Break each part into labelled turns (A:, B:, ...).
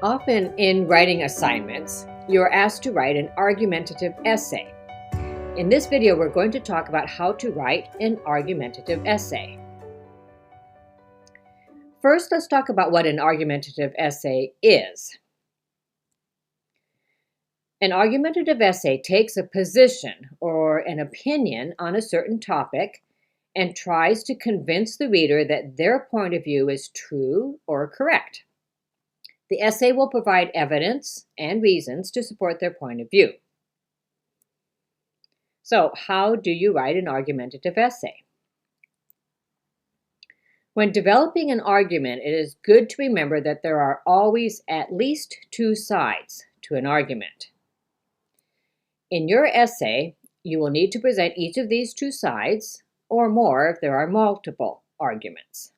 A: Often in writing assignments, you are asked to write an argumentative essay. In this video, we're going to talk about how to write an argumentative essay. First, let's talk about what an argumentative essay is. An argumentative essay takes a position or an opinion on a certain topic and tries to convince the reader that their point of view is true or correct. The essay will provide evidence and reasons to support their point of view. So, how do you write an argumentative essay? When developing an argument, it is good to remember that there are always at least two sides to an argument. In your essay, you will need to present each of these two sides, or more if there are multiple arguments.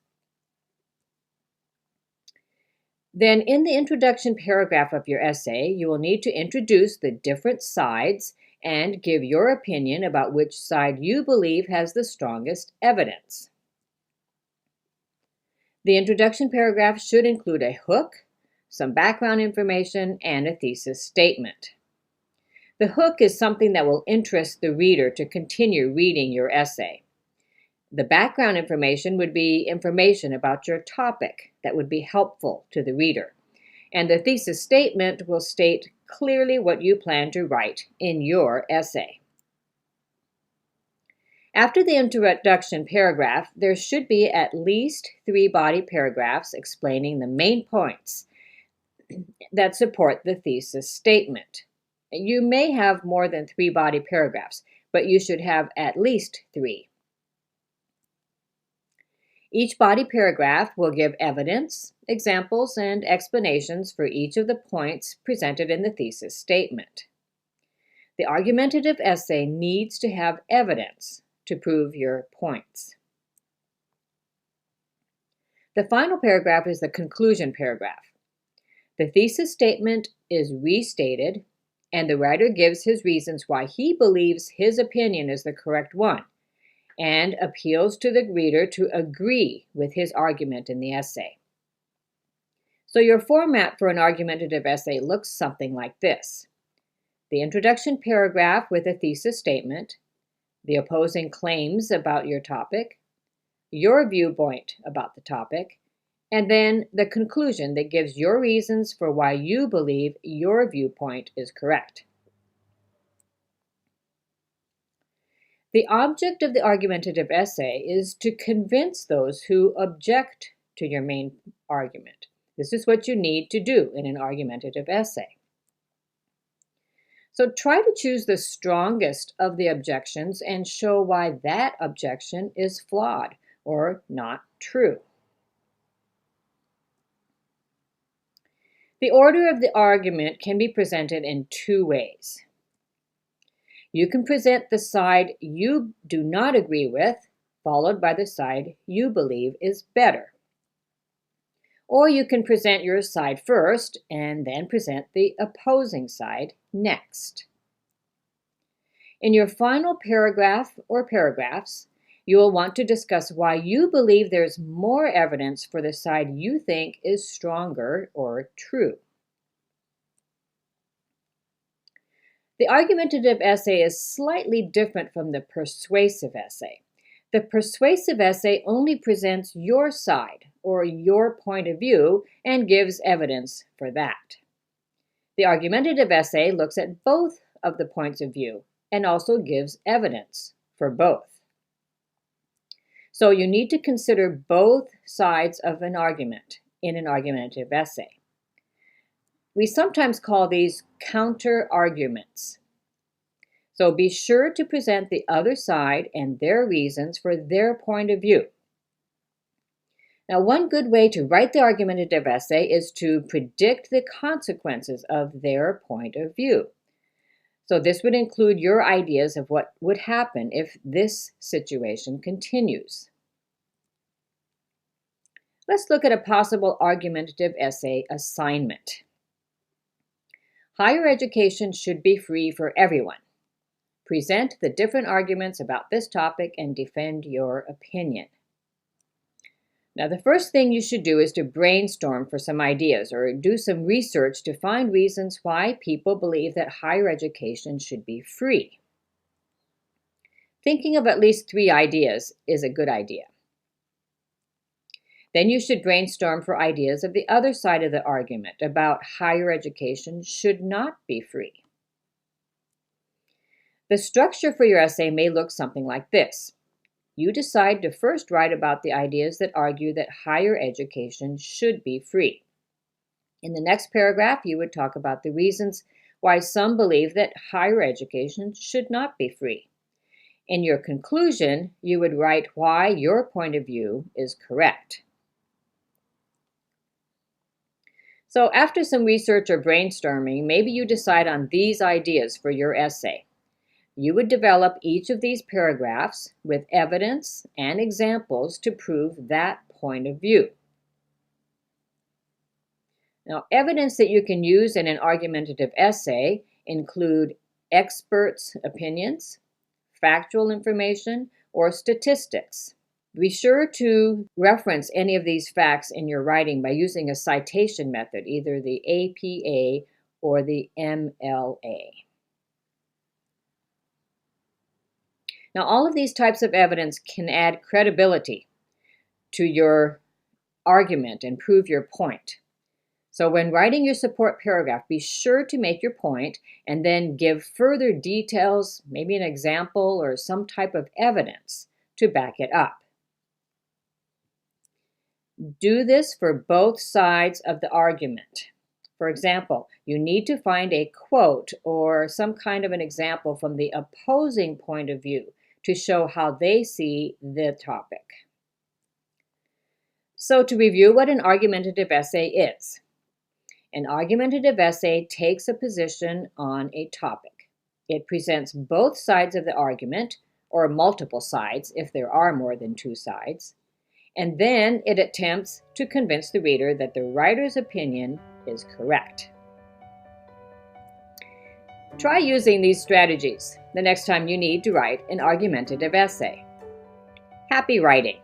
A: Then in the introduction paragraph of your essay, you will need to introduce the different sides and give your opinion about which side you believe has the strongest evidence. The introduction paragraph should include a hook, some background information, and a thesis statement. The hook is something that will interest the reader to continue reading your essay. The background information would be information about your topic that would be helpful to the reader. And the thesis statement will state clearly what you plan to write in your essay. After the introduction paragraph, there should be at least 3 body paragraphs explaining the main points that support the thesis statement. You may have more than 3 body paragraphs, but you should have at least 3. Each body paragraph will give evidence, examples, and explanations for each of the points presented in the thesis statement. The argumentative essay needs to have evidence to prove your points. The final paragraph is the conclusion paragraph. The thesis statement is restated, and the writer gives his reasons why he believes his opinion is the correct one, and appeals to the reader to agree with his argument in the essay. So your format for an argumentative essay looks something like this: the introduction paragraph with a thesis statement, the opposing claims about your topic, your viewpoint about the topic, and then the conclusion that gives your reasons for why you believe your viewpoint is correct. The object of the argumentative essay is to convince those who object to your main argument. This is what you need to do in an argumentative essay. So try to choose the strongest of the objections and show why that objection is flawed or not true. The order of the argument can be presented in 2 ways. You can present the side you do not agree with, followed by the side you believe is better. Or you can present your side first and then present the opposing side next. In your final paragraph or paragraphs, you will want to discuss why you believe there's more evidence for the side you think is stronger or true. The argumentative essay is slightly different from the persuasive essay. The persuasive essay only presents your side or your point of view and gives evidence for that. The argumentative essay looks at both of the points of view and also gives evidence for both. So you need to consider both sides of an argument in an argumentative essay. We sometimes call these counter-arguments. So be sure to present the other side and their reasons for their point of view. Now, one good way to write the argumentative essay is to predict the consequences of their point of view. So this would include your ideas of what would happen if this situation continues. Let's look at a possible argumentative essay assignment. Higher education should be free for everyone. Present the different arguments about this topic and defend your opinion. Now, the first thing you should do is to brainstorm for some ideas or do some research to find reasons why people believe that higher education should be free. Thinking of at least 3 ideas is a good idea. Then you should brainstorm for ideas of the other side of the argument about higher education should not be free. The structure for your essay may look something like this. You decide to first write about the ideas that argue that higher education should be free. In the next paragraph, you would talk about the reasons why some believe that higher education should not be free. In your conclusion, you would write why your point of view is correct. So after some research or brainstorming, maybe you decide on these ideas for your essay. You would develop each of these paragraphs with evidence and examples to prove that point of view. Now, evidence that you can use in an argumentative essay include experts' opinions, factual information, or statistics. Be sure to reference any of these facts in your writing by using a citation method, either the APA or the MLA. Now, all of these types of evidence can add credibility to your argument and prove your point. So when writing your support paragraph, be sure to make your point and then give further details, maybe an example or some type of evidence to back it up. Do this for both sides of the argument. For example, you need to find a quote or some kind of an example from the opposing point of view to show how they see the topic. So to review what an argumentative essay is. An argumentative essay takes a position on a topic. It presents both sides of the argument, or multiple sides if there are more than 2 sides, and then it attempts to convince the reader that the writer's opinion is correct. Try using these strategies the next time you need to write an argumentative essay. Happy writing!